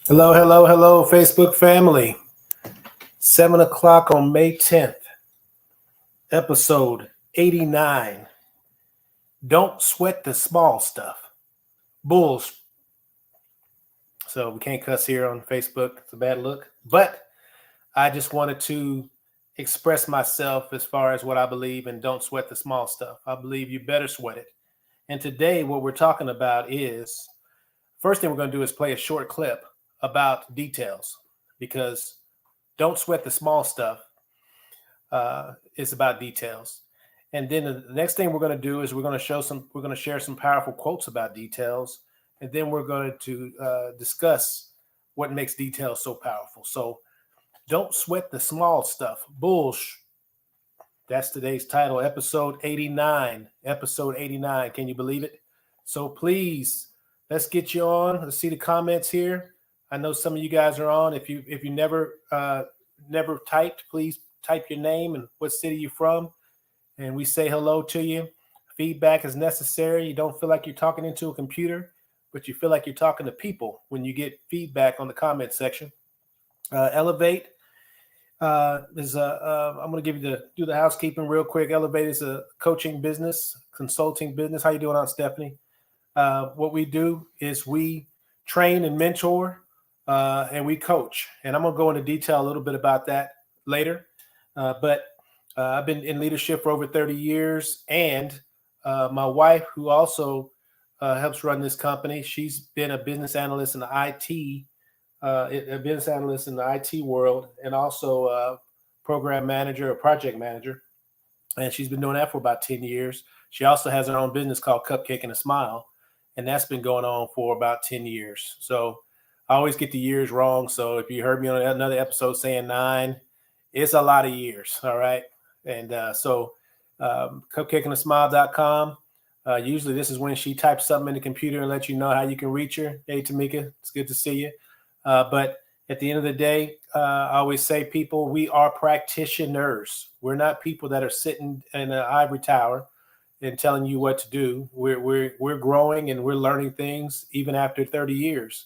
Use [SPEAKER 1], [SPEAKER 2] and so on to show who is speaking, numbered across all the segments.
[SPEAKER 1] Hello, hello, hello, Facebook family. 7 o'clock on May 10th, episode 89. Don't sweat the small stuff. BULLSH. So we can't cuss here on Facebook. It's a bad look. But I just wanted to express myself as far as what I believe and don't sweat the small stuff. I believe you better sweat it. And today, what we're talking about is first thing we're going to do is play a short clip about details because don't sweat the small stuff. It's about details. And then the next thing we're going to do is we're going to share some powerful quotes about details. And then we're going to discuss what makes details so powerful. So don't sweat the small stuff. BULLSH. That's today's title, episode 89. Episode 89. Can you believe it? So please, let's get you on. Let's see the comments here. I know some of you guys are on. If you never typed, please type your name and what city you're from, and we say hello to you. Feedback is necessary. You don't feel like you're talking into a computer, but you feel like you're talking to people when you get feedback on the comment section. Elevate is I'm going to do the housekeeping real quick. Elevate is a coaching business, consulting business. How you doing, Aunt Stephanie? What we do is we train and mentor, and we coach. And I'm going to go into detail a little bit about that later. But I've been in leadership for over 30 years. And my wife, who also helps run this company, she's been a business analyst in the IT world, and also a program manager, a project manager. And she's been doing that for about 10 years. She also has her own business called Cupcake and a Smile. And that's been going on for about 10 years. So I always get the years wrong. So if you heard me on another episode saying 9, it's a lot of years. All right. And cupcakeandasmile.com. Usually this is when she types something in the computer and lets you know how you can reach her. Hey, Tamika, it's good to see you. But at the end of the day, I always say, people, we are practitioners. We're not people that are sitting in an ivory tower and telling you what to do. We're growing and we're learning things even after 30 years.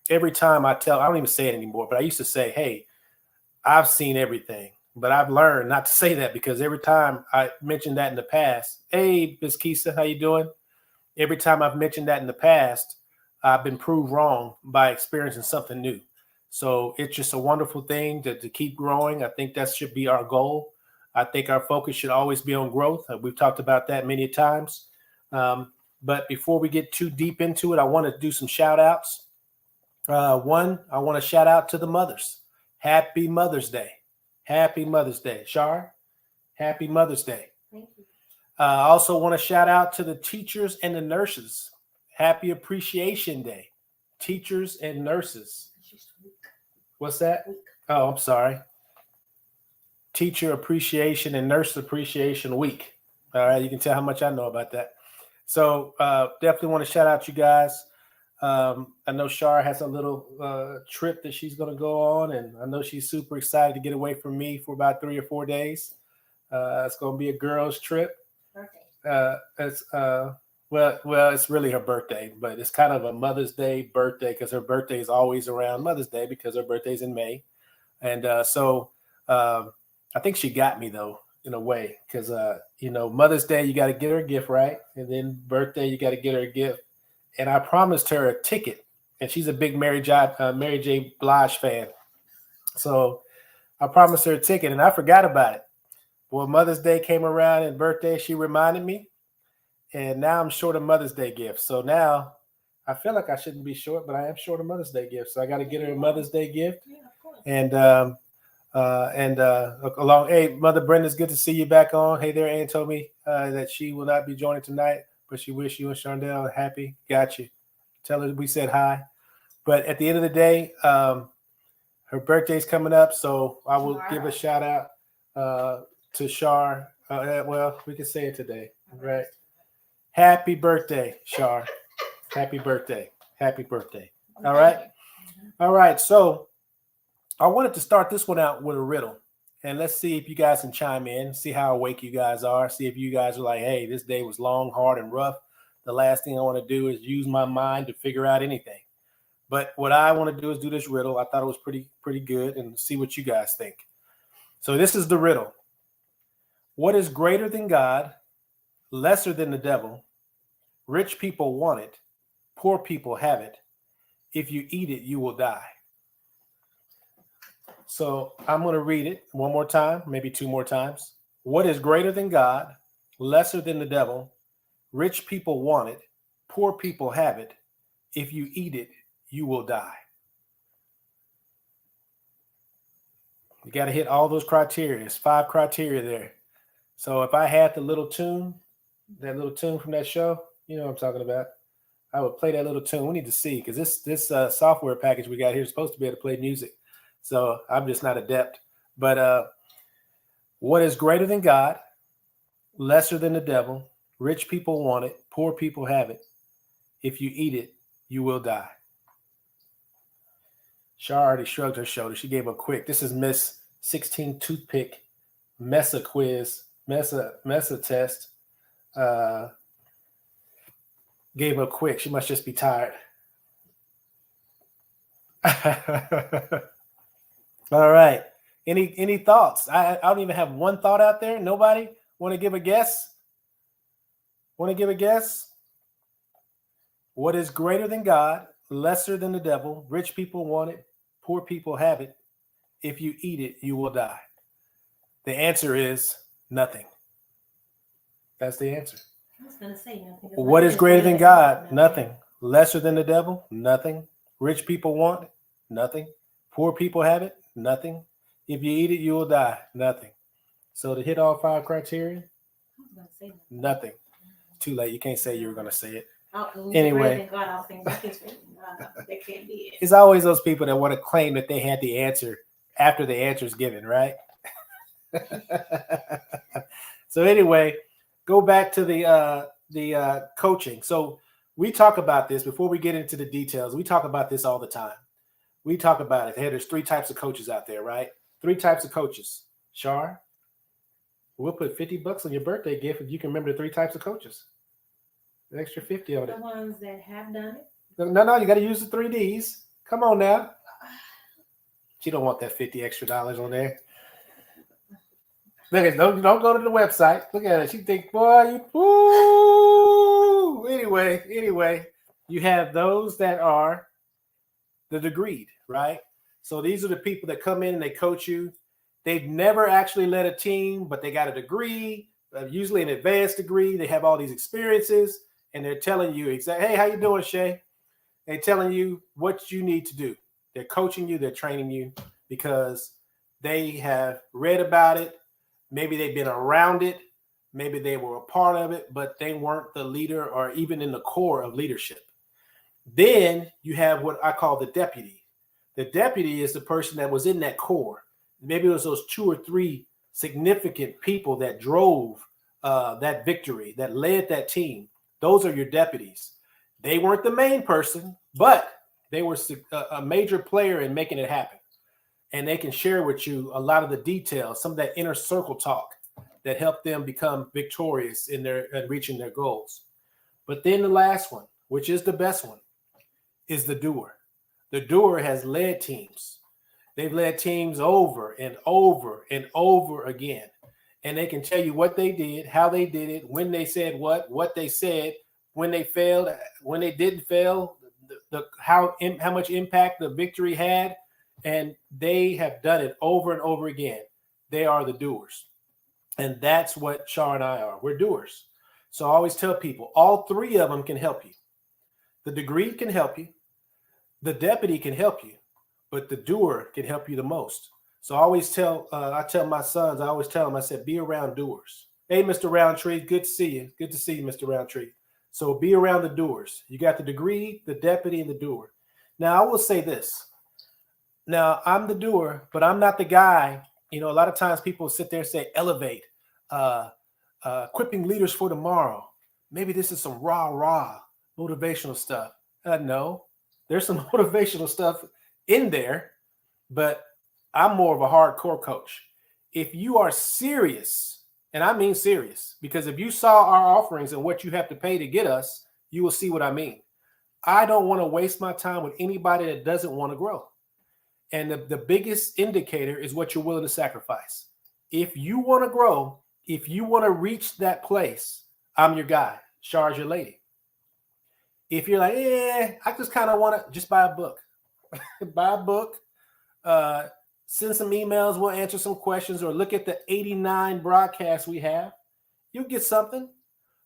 [SPEAKER 1] Every time I don't even say it anymore, but I used to say, hey, I've seen everything, but I've learned not to say that, because every time I mentioned that in the past, hey, Miss Kisa, how you doing? Every time I've mentioned that in the past, I've been proved wrong by experiencing something new. So it's just a wonderful thing to keep growing. I think that should be our goal. I think our focus should always be on growth. We've talked about that many times. But before we get too deep into it, I want to do some shout outs. One, I want to shout out to the mothers. Happy Mother's Day. Happy Mother's Day. Shar, happy Mother's Day.
[SPEAKER 2] Thank you.
[SPEAKER 1] I also want to shout out to the teachers and the nurses. Happy Appreciation Day. Teachers and nurses. What's that? Oh, I'm sorry. Teacher Appreciation and Nurse Appreciation Week. All right, you can tell how much I know about that. So definitely want to shout out you guys. I know Shar has a little trip that she's going to go on, and I know she's super excited to get away from me for about 3 or 4 days. It's going to be a girls' trip. It's it's really her birthday, but it's kind of a Mother's Day birthday, because her birthday is always around Mother's Day because her birthday's in May. And I think she got me, though, in a way, because, Mother's Day, you got to get her a gift, right? And then birthday, you got to get her a gift. And I promised her a ticket, and she's a big Mary J. Blige fan. So I promised her a ticket, and I forgot about it. Well, Mother's Day came around and birthday, she reminded me. And now I'm short of Mother's Day gifts. So now I feel like I shouldn't be short, but I am short of Mother's Day gifts. So I got to get her a Mother's Day gift.
[SPEAKER 2] Yeah, of course.
[SPEAKER 1] And along, hey, Mother Brenda, it's good to see you back on. Hey there, Ann told me that she will not be joining tonight, but she wish you and Shondell happy. Got you. Tell her we said hi. But at the end of the day, her birthday's coming up, so I will give a shout out to Shar. Well, we can say it today, right? Happy birthday, Shar. Happy birthday. Happy birthday. All right. All right. So I wanted to start this one out with a riddle. And let's see if you guys can chime in, see how awake you guys are, see if you guys are like, hey, this day was long, hard, and rough. The last thing I want to do is use my mind to figure out anything. But what I want to do is do this riddle. I thought it was pretty good, and see what you guys think. So this is the riddle. What is greater than God, lesser than the devil? Rich people want it, poor people have it. If you eat it, you will die. So I'm going to read it one more time, maybe two more times. What is greater than God, lesser than the devil? Rich people want it, poor people have it. If you eat it, you will die. You got to hit all those criteria. There's 5 criteria there. So if I had the little tune, that little tune from that show, you know what I'm talking about, I would play that little tune. We need to see, because this software package we got here is supposed to be able to play music. So I'm just not adept. But what is greater than God, lesser than the devil? Rich people want it, poor people have it. If you eat it, you will die. Shar already shrugged her shoulder. She gave up quick. This is Miss 16 Toothpick Mesa quiz, Mesa test. Gave up quick. She must just be tired. All right. Any thoughts? I don't even have one thought out there. Nobody want to give a guess? Want to give a guess? What is greater than God, lesser than the devil? Rich people want it, poor people have it. If you eat it, you will die. The answer is nothing. That's the answer.
[SPEAKER 2] I was going to say nothing.
[SPEAKER 1] What is greater than God? Nothing. Lesser than the devil? Nothing. Rich people want it? Nothing. Poor people have it? Nothing. If you eat it, you will die? Nothing. So to hit all 5 criteria?
[SPEAKER 2] I was going to say
[SPEAKER 1] nothing. Too late. You can't say you were going to say it.
[SPEAKER 2] Anyway,
[SPEAKER 1] it's always those people that want to claim that they had the answer after the answer is given, right? So anyway, go back to the coaching. So we talk about this before we get into the details. We talk about this all the time. We talk about it. Hey, there's 3 types of coaches out there, right? 3 types of coaches. Shar, we'll put $50 on your birthday gift if you can remember the 3 types of coaches. An extra 50 on it.
[SPEAKER 2] The ones that have done it.
[SPEAKER 1] No, you got to use the 3 Ds. Come on now. She don't want that $50 extra on there. Look at don't go to the website. Look at it. She think, boy, you woo. Anyway, you have those that are the degreed, right? So these are the people that come in and they coach you. They've never actually led a team, but they got a degree, usually an advanced degree. They have all these experiences, and they're telling you exactly, hey, how you doing, Shay? They're telling you what you need to do. They're coaching you, they're training you because they have read about it. Maybe they've been around it. Maybe they were a part of it, but they weren't the leader or even in the core of leadership. Then you have what I call the deputy. The deputy is the person that was in that core. Maybe it was those 2 or 3 significant people that drove that victory, that led that team. Those are your deputies. They weren't the main person, but they were a major player in making it happen. And they can share with you a lot of the details, some of that inner circle talk that helped them become victorious in reaching their goals. But then the last one, which is the best one, is the doer. The doer has led teams. They've led teams over and over and over again. And they can tell you what they did, how they did it, when they said what they said, when they failed, when they didn't fail, how much impact the victory had. And they have done it over and over again. They are the doers. And that's what Shar and I are. We're doers. So I always tell people, all 3 of them can help you. The degree can help you. The deputy can help you. But the doer can help you the most. So I always tell my sons, I said, be around doers. Hey, Mr. Roundtree, good to see you. Good to see you, Mr. Roundtree. So be around the doers. You got the degree, the deputy, and the doer. Now, I will say this. Now, I'm the doer, but I'm not the guy. You know, a lot of times people sit there and say, elevate, equipping leaders for tomorrow. Maybe this is some rah motivational stuff. No, there's some motivational stuff in there, but I'm more of a hardcore coach. If you are serious, and I mean serious, because if you saw our offerings and what you have to pay to get us, you will see what I mean. I don't want to waste my time with anybody that doesn't want to grow. And the biggest indicator is what you're willing to sacrifice. If you want to grow, if you want to reach that place, I'm your guy. Charge your lady. If you're like, I just kind of want to just buy a book. Buy a book. Send some emails. We'll answer some questions or look at the 89 broadcasts we have. You'll get something.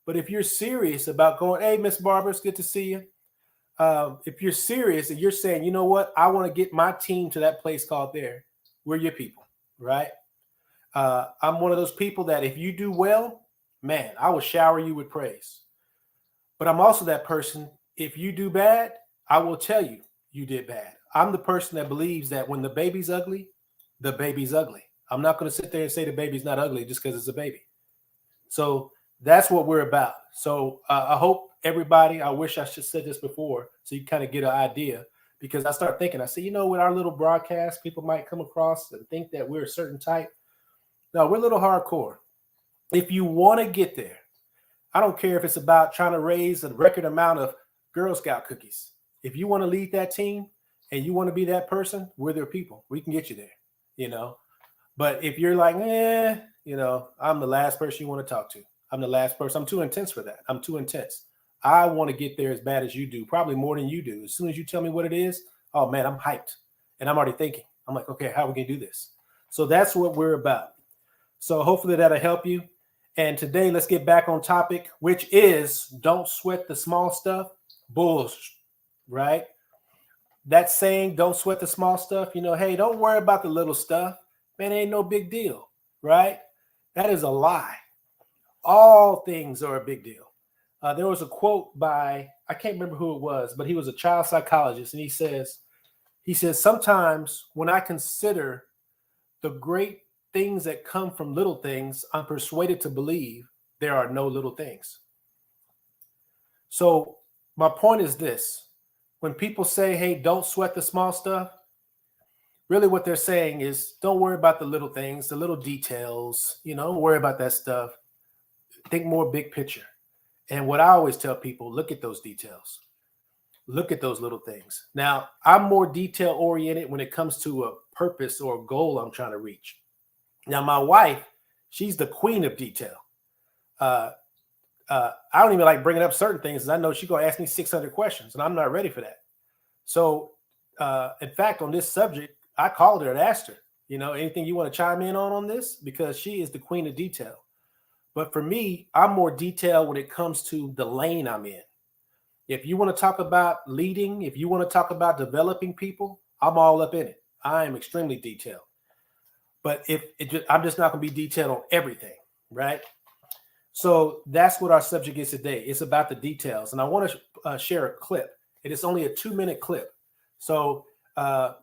[SPEAKER 1] But if you're serious about going, hey, Miss Barbara, it's good to see you. If you're serious and you're saying, you know what, I want to get my team to that place called there, we're your people, right? I'm one of those people that if you do well, man, I will shower you with praise. But I'm also that person, if you do bad, I will tell you you did bad. I'm the person that believes that when the baby's ugly, the baby's ugly. I'm not going to sit there and say the baby's not ugly just because it's a baby. So that's what we're about. So I hope everybody, I wish I should have said this before so you kind of get an idea, because I start thinking, I say, you know, with our little broadcast, people might come across and think that we're a certain type. No, we're a little hardcore. If you want to get there, I don't care if it's about trying to raise a record amount of Girl Scout cookies. If you want to lead that team and you want to be that person, we're their people. We can get you there, you know. But if you're like, you know, I'm the last person you want to talk to. I'm the last person. I'm too intense for that. I'm too intense. I want to get there as bad as you do, probably more than you do. As soon as you tell me what it is, oh, man, I'm hyped. And I'm already thinking. I'm like, okay, how are we going to do this? So that's what we're about. So hopefully that'll help you. And today, let's get back on topic, which is don't sweat the small stuff. BULLSH, right? That saying, don't sweat the small stuff. You know, hey, don't worry about the little stuff. Man, it ain't no big deal, right? That is a lie. All things are a big deal. There was a quote by, I can't remember who it was, but he was a child psychologist. And he says, sometimes when I consider the great things that come from little things, I'm persuaded to believe there are no little things. So my point is this. When people say, hey, don't sweat the small stuff, really what they're saying is don't worry about the little things, the little details, you know, don't worry about that stuff. Think more big picture. And what I always tell people, look at those details. Look at those little things. Now, I'm more detail oriented when it comes to a purpose or a goal I'm trying to reach. Now, my wife, she's the queen of detail. I don't even like bringing up certain things because I know she's going to ask me 600 questions and I'm not ready for that. So, in fact, on this subject, I called her and asked her, you know, anything you want to chime in on this? Because she is the queen of detail. But for me, I'm more detailed when it comes to the lane I'm in. If you want to talk about leading, if you want to talk about developing people, I'm all up in it. I am extremely detailed. But I'm just not going to be detailed on everything, right? So that's what our subject is today. It's about the details. And I want to share a clip. It is only a 2-minute clip. So I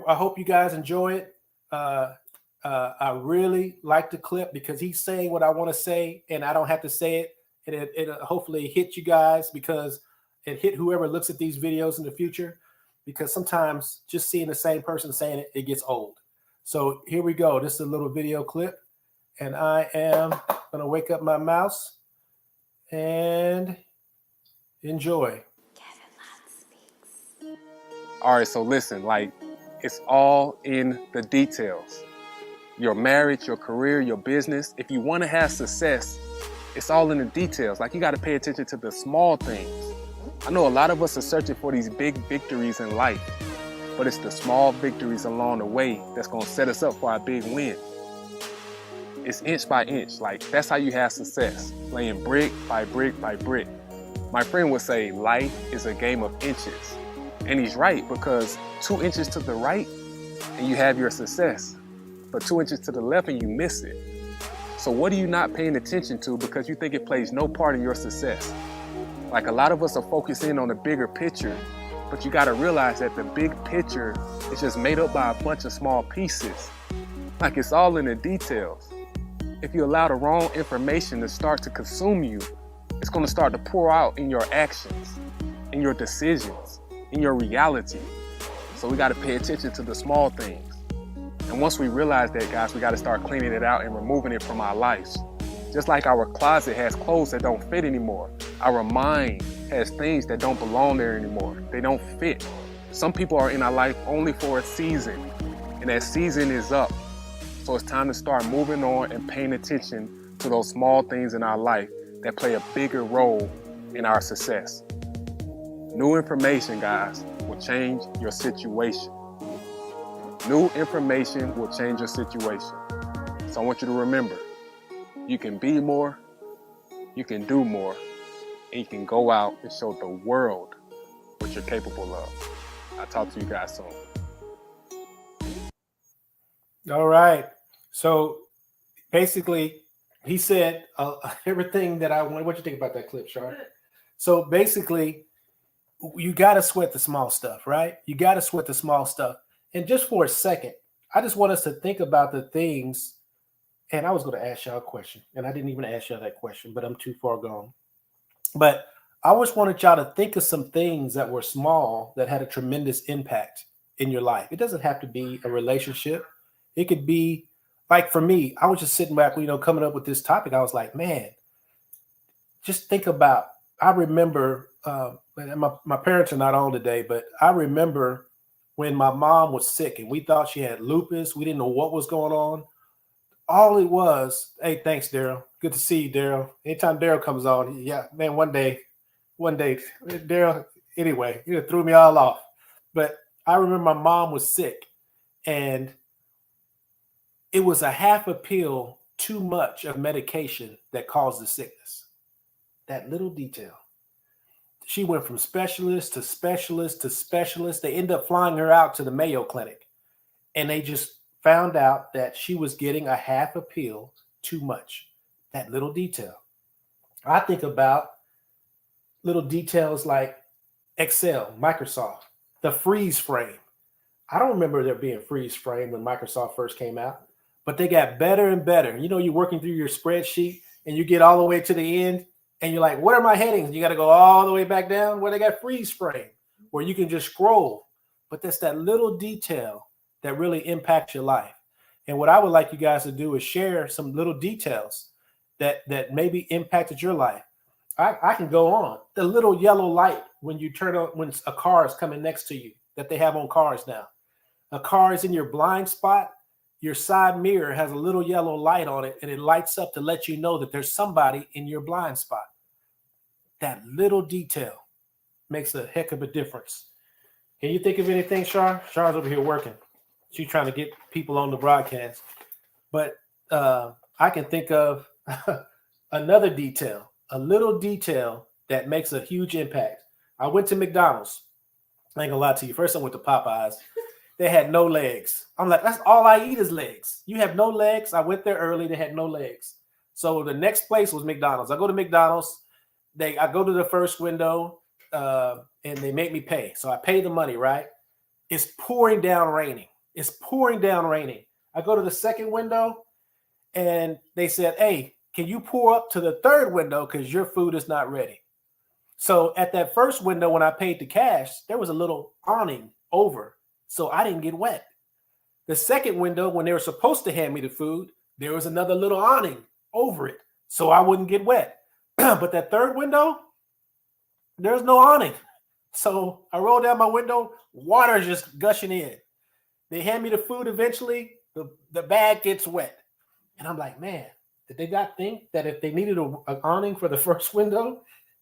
[SPEAKER 1] hope you guys enjoy it. I really like the clip because he's saying what I want to say and I don't have to say it. And it hopefully hit you guys because it hit whoever looks at these videos in the future, because sometimes just seeing the same person saying it, it gets old. So here we go. This is a little video clip and I am going to wake up my mouse and enjoy.
[SPEAKER 3] All right, so listen, like it's all in the details. Your marriage, your career, your business. If you want to have success, it's all in the details. Like you got to pay attention to the small things. I know a lot of us are searching for these big victories in life, but it's the small victories along the way that's going to set us up for our big win. It's inch by inch. Like that's how you have success, laying brick by brick by brick. My friend would say life is a game of inches. And he's right, because 2 inches to the right and you have your success, but 2 inches to the left and you miss it. So what are you not paying attention to because you think it plays no part in your success? Like a lot of us are focusing on the bigger picture, but you got to realize that the big picture is just made up by a bunch of small pieces. Like it's all in the details. If you allow the wrong information to start to consume you, it's going to start to pour out in your actions, in your decisions, in your reality. So we got to pay attention to the small things. And once we realize that, guys, we got to start cleaning it out and removing it from our lives. Just like our closet has clothes that don't fit anymore, our mind has things that don't belong there anymore. They don't fit. Some people are in our life only for a season, and that season is up. So it's time to start moving on and paying attention to those small things in our life that play a bigger role in our success. New information, guys, will change your situation. New information will change your situation. So I want you to remember, you can be more, you can do more, and you can go out and show the world what you're capable of. I'll talk to you guys soon.
[SPEAKER 1] All right. So basically, he said everything that I wanted. What you think about that clip, Char? So basically, you got to sweat the small stuff, right? You got to sweat the small stuff. And just for a second, I just want us to think about the things. And I was going to ask y'all a question, and I didn't even ask y'all that question, but I'm too far gone. But I just wanted y'all to think of some things that were small that had a tremendous impact in your life. It doesn't have to be a relationship. It could be, like for me, I was just sitting back, coming up with this topic. I was like, man, just think about, I remember, my parents are not on today, but I remember when my mom was sick and we thought she had lupus. We didn't know what was going on. All it was, hey, thanks, Daryl. Good to see you, Daryl. Anytime Daryl comes on, yeah, man, one day, Daryl, anyway, threw me all off. But I remember my mom was sick and it was a half a pill too much of medication that caused the sickness. That little detail. She went from specialist to specialist to specialist. They ended up flying her out to the Mayo Clinic and they just found out that she was getting a half a pill too much. That little detail. I think about little details like Excel, Microsoft, the freeze frame. I don't remember there being freeze frame when Microsoft first came out, but they got better and better. You're working through your spreadsheet and you get all the way to the end and you're like, what are my headings? You got to go all the way back down where they got freeze frame, where you can just scroll. But that's that little detail that really impacts your life. And what I would like you guys to do is share some little details that maybe impacted your life. I can go on. The little yellow light when you turn on, when a car is coming next to you, that they have on cars now. A car is in your blind spot. Your side mirror has a little yellow light on it and it lights up to let you know that there's somebody in your blind spot. That little detail makes a heck of a difference. Can you think of anything, Char? Char's over here working. She's trying to get people on the broadcast. But I can think of another detail, a little detail that makes a huge impact. I went to McDonald's. I ain't gonna lie to you. First I went to Popeyes. They had no legs. I'm like, that's all I eat is legs. You have no legs? I went there early. They had no legs. So the next place was McDonald's. I go to McDonald's. I go to the first window and they make me pay. So I pay the money, right? It's pouring down raining. It's pouring down raining. I go to the second window and they said, hey, can you pour up to the third window because your food is not ready? So at that first window, when I paid the cash, there was a little awning over. So I didn't get wet. The second window, when they were supposed to hand me the food, there was another little awning over it. So I wouldn't get wet. But that third window, there's no awning. So I roll down my window, water is just gushing in. They hand me the food eventually, the bag gets wet. And I'm like, man, did they not think that if they needed an awning for the first window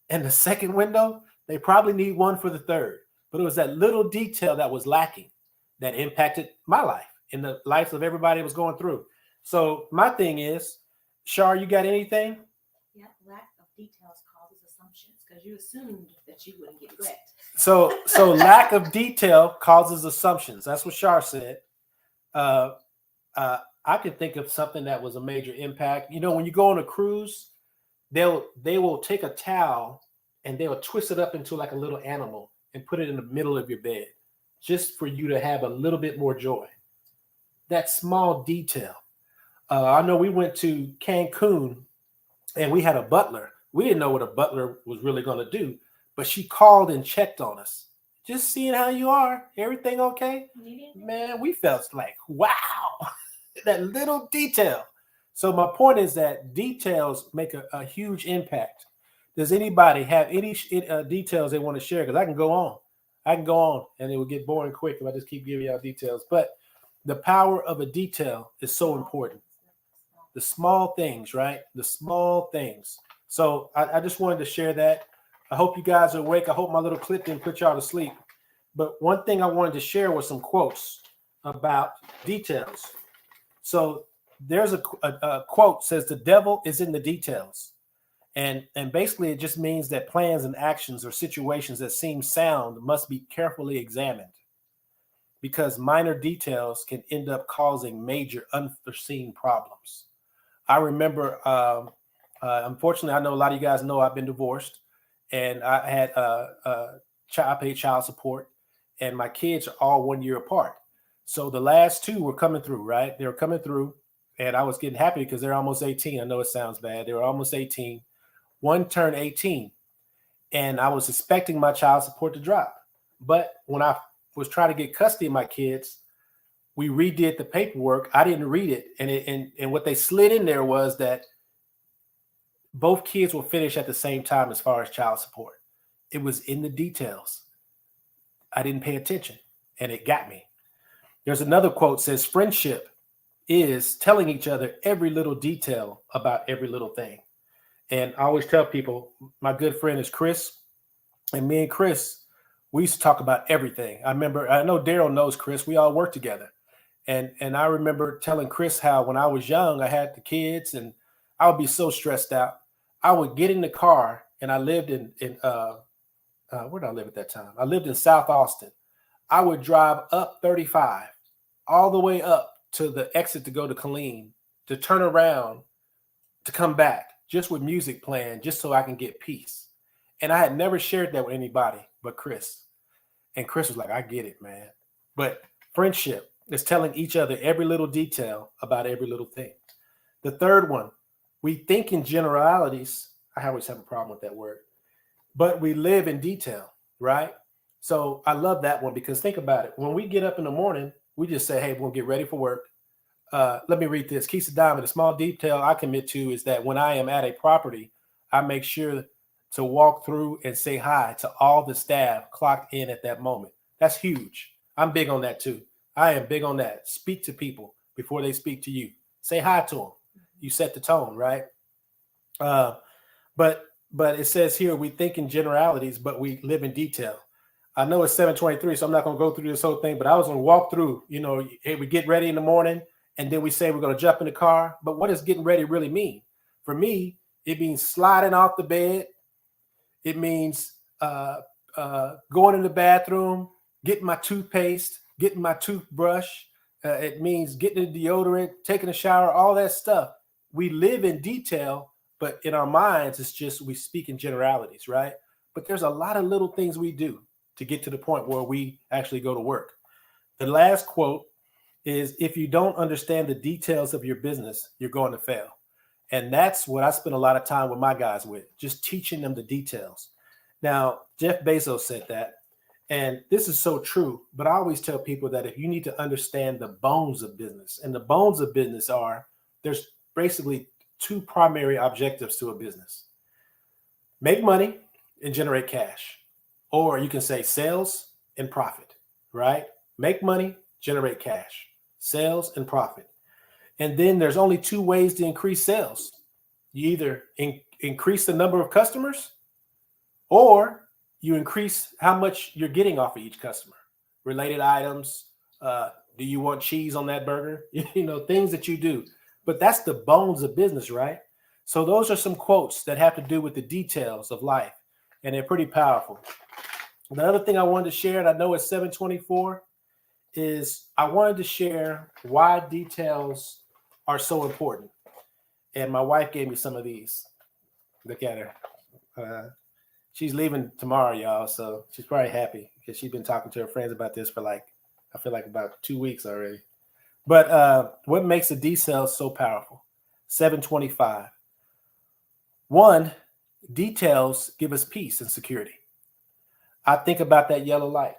[SPEAKER 1] and the second window, they probably need one for the third? But it was that little detail that was lacking that impacted my life and the lives of everybody that was going through. So my thing is, Char, you got anything?
[SPEAKER 2] Yeah, lack of details causes assumptions because you assumed that you wouldn't get wet.
[SPEAKER 1] So lack of detail causes assumptions. That's what Char said. I can think of something that was a major impact. When you go on a cruise, they will take a towel and they will twist it up into like a little animal and put it in the middle of your bed just for you to have a little bit more joy. That small detail. I know we went to Cancun and we had a butler. We didn't know what a butler was really going to do, but she called and checked on us. Just seeing how you are. Everything okay? Man, we felt like, wow, that little detail. So my point is that details make a huge impact Does anybody have any details they want to share? Because I can go on. I can go on, and it will get boring quick if I just keep giving y'all details. But the power of a detail is so important. The small things, right? The small things. So I just wanted to share that. I hope you guys are awake. I hope my little clip didn't put y'all to sleep. But one thing I wanted to share was some quotes about details. So there's a quote says the devil is in the details. And basically it just means that plans and actions or situations that seem sound must be carefully examined, because minor details can end up causing major unforeseen problems. I remember, unfortunately, I know a lot of you guys know I've been divorced, and I had I paid child support, and my kids are all 1 year apart. So the last two were coming through, right? They were coming through, and I was getting happy because they're almost 18. I know it sounds bad. They were almost 18. One turned 18, and I was expecting my child support to drop. But when I was trying to get custody of my kids, we redid the paperwork. I didn't read it. And what they slid in there was that both kids will finish at the same time as far as child support. It was in the details. I didn't pay attention, and it got me. There's another quote says, friendship is telling each other every little detail about every little thing. And I always tell people, my good friend is Chris, and me and Chris, we used to talk about everything. I know Daryl knows Chris. We all worked together. And I remember telling Chris how when I was young, I had the kids and I would be so stressed out. I would get in the car, and I lived in where did I live at that time? I lived in South Austin. I would drive up 35 all the way up to the exit to go to Killeen, to turn around, to come back just with music playing, just so I can get peace. And I had never shared that with anybody but Chris. And Chris was like, I get it, man. But friendship is telling each other every little detail about every little thing. The third one, we think in generalities. I always have a problem with that word, but we live in detail, right? So I love that one, because think about it. When we get up in the morning, we just say, hey, we'll get ready for work. Let me read this. Keith Diamond, a small detail I commit to is that when I am at a property, I make sure to walk through and say hi to all the staff clocked in at that moment. That's huge. I'm big on that too. I am big on that. Speak to people before they speak to you. Say hi to them. You set the tone, right? But it says here, we think in generalities, but we live in detail. I know it's 7:23, so I'm not going to go through this whole thing, but I was going to walk through, hey, we get ready in the morning, and then we say we're going to jump in the car. But what does getting ready really mean? For me, it means sliding off the bed. It means going in the bathroom, getting my toothpaste, getting my toothbrush. It means getting the deodorant, taking a shower, all that stuff. We live in detail, but in our minds, it's just we speak in generalities, right? But there's a lot of little things we do to get to the point where we actually go to work. The last quote is, if you don't understand the details of your business, you're going to fail. And that's what I spend a lot of time with my guys with, just teaching them the details. Now, Jeff Bezos said that, and this is so true, but I always tell people that if you need to understand the bones of business, and the bones of business are, there's basically two primary objectives to a business: make money and generate cash. Or you can say sales and profit, right? Make money, generate cash, sales and profit. And then there's only two ways to increase sales. You either increase the number of customers, or you increase how much you're getting off of each customer. Related items. Do you want cheese on that burger? Things that you do. But that's the bones of business, right? So those are some quotes that have to do with the details of life, and they're pretty powerful. The other thing I wanted to share, and I know it's 7:24, is I wanted to share why details are so important. And my wife gave me some of these. Look at her. She's leaving tomorrow, y'all, so she's probably happy because she's been talking to her friends about this for I feel like about 2 weeks already. But what makes the details so powerful? 7:25. One, details give us peace and security. I think about that yellow light,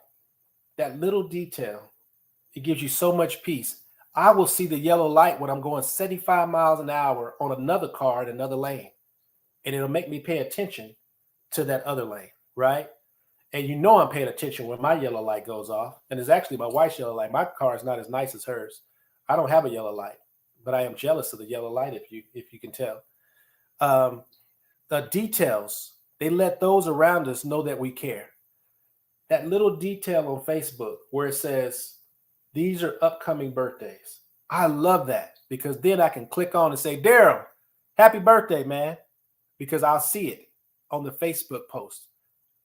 [SPEAKER 1] that little detail. It gives you so much peace. I will see the yellow light when I'm going 75 miles an hour on another car in another lane, and it'll make me pay attention to that other lane, right? And you know I'm paying attention when my yellow light goes off. And it's actually my wife's yellow light. My car is not as nice as hers. I don't have a yellow light, but I am jealous of the yellow light if you can tell. The details, they let those around us know that we care. That little detail on Facebook where it says, these are upcoming birthdays. I love that because then I can click on and say, Daryl, happy birthday, man, because I'll see it on the Facebook post.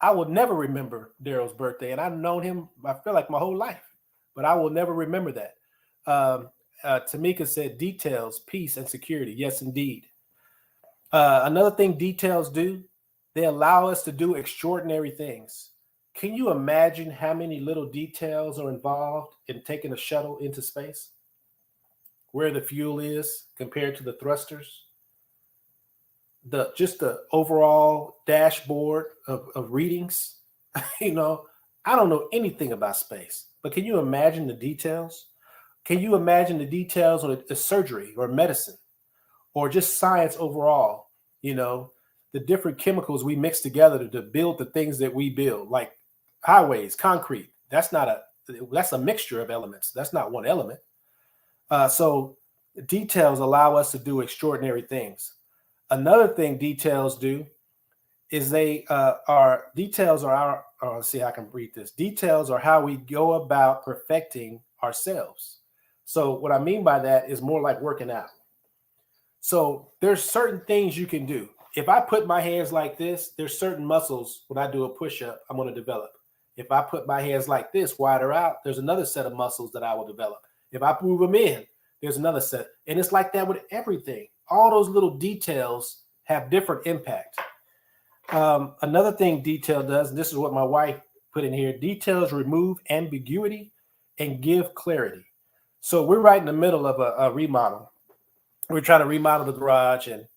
[SPEAKER 1] I will never remember Daryl's birthday, and I've known him, I feel like my whole life, but I will never remember that. Tamika said details, peace, and security. Yes, indeed. Another thing details do, they allow us to do extraordinary things. Can you imagine how many little details are involved in taking a shuttle into space? Where the fuel is compared to the thrusters? Just the overall dashboard of readings. I don't know anything about space, but can you imagine the details? Can you imagine the details of the surgery or medicine or just science overall? The different chemicals we mix together to build the things that we build, like highways, concrete. That's a mixture of elements. That's not one element. So details allow us to do extraordinary things. Another thing details do is let's see how I can read this. Details are how we go about perfecting ourselves. So what I mean by that is more like working out. So there's certain things you can do. If I put my hands like this, there's certain muscles when I do a push-up, I'm going to develop. If I put my hands like this, wider out, there's another set of muscles that I will develop. If I move them in, there's another set. And it's like that with everything. All those little details have different impact. Another thing detail does, and this is what my wife put in here, details remove ambiguity and give clarity. So we're right in the middle of a remodel. We're trying to remodel the garage, and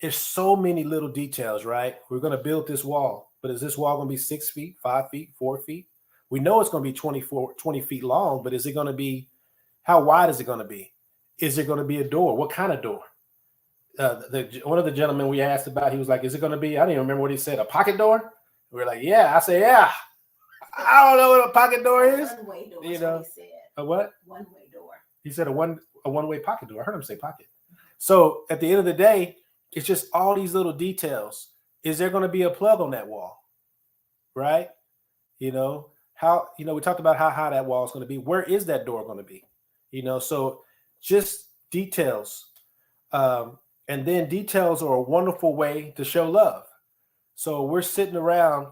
[SPEAKER 1] it's so many little details, right? We're going to build this wall, but is this wall going to be 6 feet, 5 feet, 4 feet? We know it's going to be 20 feet long, but is it going to be, how wide is it going to be? Is it going to be a door? What kind of door? One of the gentlemen we asked about, he was like, is it going to be, I don't even remember what he said, a pocket door? We are like, yeah. I say, yeah. I don't know what a pocket door is.
[SPEAKER 2] One-way door.
[SPEAKER 1] He said. A what?
[SPEAKER 2] One-way door.
[SPEAKER 1] He said a one-way pocket door. I heard him say pocket. So at the end of the day, it's just all these little details. Is there going to be a plug on that wall? Right? We talked about how high that wall is going to be. Where is that door going to be? So just details. And then details are a wonderful way to show love. So we're sitting around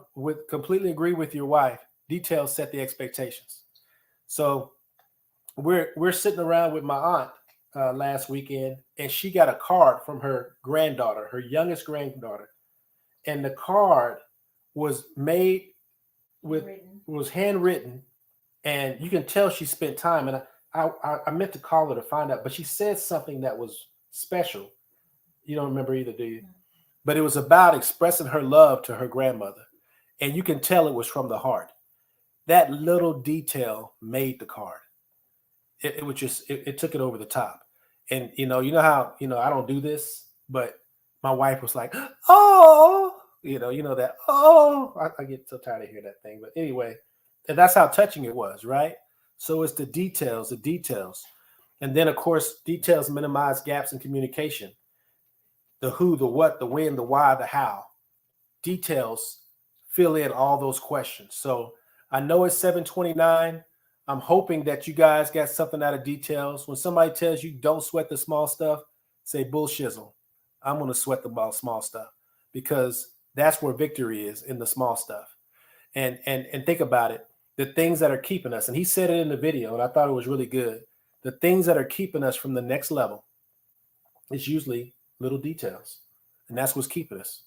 [SPEAKER 1] completely agree with your wife. Details set the expectations. So we're sitting around with my aunt last weekend, and she got a card from her granddaughter, her youngest granddaughter. And the card was was handwritten, and you can tell she spent time. And I meant to call her to find out, but she said something that was special. You don't remember either, do you? But it was about expressing her love to her grandmother. And you can tell it was from the heart. That little detail made the card. It was just, it took it over the top. And, you know how, I don't do this, but my wife was like, oh, that, oh, I get so tired of hearing that thing. But anyway, and that's how touching it was, right? So it's the details. And then, of course, details minimize gaps in communication. The who, the what, the when, the why, the how. Details fill in all those questions. So I know it's 7:29. I'm hoping that you guys got something out of details. When somebody tells you don't sweat the small stuff, say bullshizzle. I'm going to sweat the small stuff because that's where victory is, in the small stuff. And think about it. The things that are keeping us, and he said it in the video, and I thought it was really good. The things that are keeping us from the next level is usually little details. And that's what's keeping us,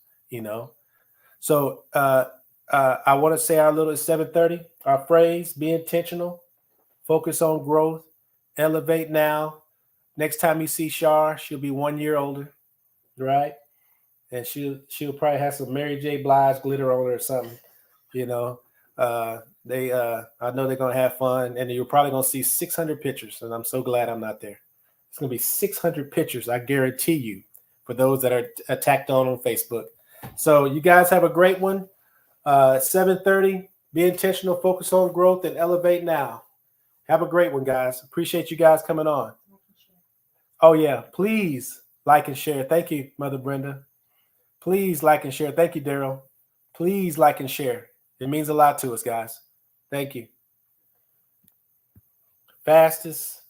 [SPEAKER 1] So I want to say our little 7:30, our phrase, be intentional, focus on growth, elevate now. Next time you see Shar, she'll be 1 year older, right? And she'll probably have some Mary J. Blige glitter on her or something, I know they're going to have fun, and you're probably going to see 600 pictures, and I'm so glad I'm not there. It's going to be 600 pictures, I guarantee you, for those that are tacked on Facebook. So you guys have a great one. 7:30. Be intentional, focus on growth, and elevate now. Have a great one, guys. Appreciate you guys coming on. Oh, yeah. Please like and share. Thank you, Mother Brenda. Please like and share. Thank you, Daryl. Please like and share. It means a lot to us, guys. Thank you. Fastest